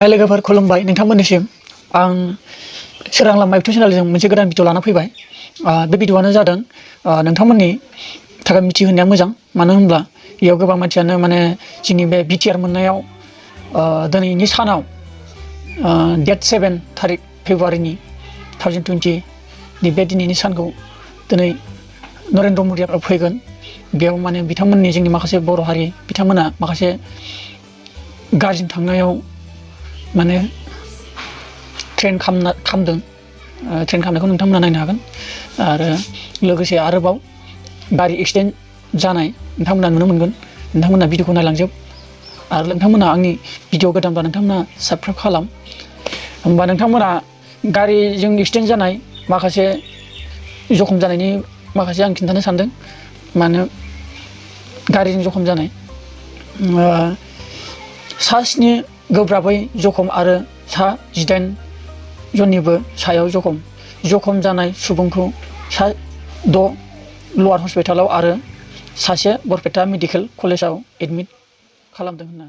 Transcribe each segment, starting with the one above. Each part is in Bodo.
लोगोफोर खुलुमबाय नोंथांमोननिसिम आं सोरां लामा इउटुब चेनेलजों मोनसे गोदान भिडिअ लाना फैबाय। बे भिडिअआनो जादों नोंथांमोननि थाखाय मिथिहोनाया मोजां, मानो होनब्ला बेयाव गोबां मानसियानो माने जोंनि बे बिटिआर मोननायाव दिनैनि सानाव डेट 7 थारिख फेब्रुवारिनि 2020 नि बे दिनैनि सानखौ दिनै नरेन्द्र मदिआ फैगोन। बेयाव माने बिथांमोननि जोंनि माखासे बर' हारि बिथांमोना माखासे गाज्रि थांनायाव माने ट्रेन खालामदों। ट्रेन खालामनायखौ नोंथांमोना नायनो हागोन। आरो लोगोसे आरोबाव गारि एक्सिडेन्ट जानाय नोंथांमोना नुनो मोनगोन। नोंथांमोना भिडिअखौ नायलांजोब। आरो नोंथांमोना आंनि भिडिअ गोदानब्ला नोंथांमोना साबस्क्राइब खालाम। होमबा नोंथांमोना गारिजों एक्सिडेन्ट जानाय माखासे जखम जानायनि माखासे आं खिन्थानो सानदों। मानो गारिजों जखम जानाय सा 7 गोब्राबै जखम आरो सा 18 जननिबो सायाव जखम जानाय सुबुंखौ सा 6 लवार हस्पिटालाव आरो सासे बरपेटा मेडिकेल कलेजाव एडमिट खालामदों होनना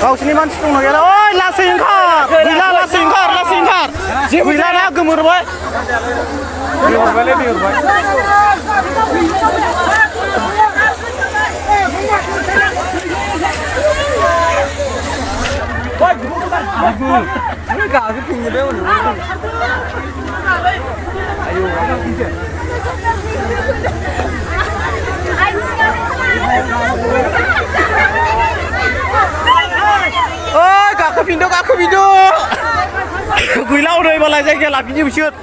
गावसिनि मानसि दं नागिरा। ओइ लासै ओंखार गैला, लासै ओंखार गैला ना गोमोरबाय बिहरबायलै बिहरबाय। गाखोफिनदो गैला हनै मालाय जायगाया लाफिनजोबसिगोन।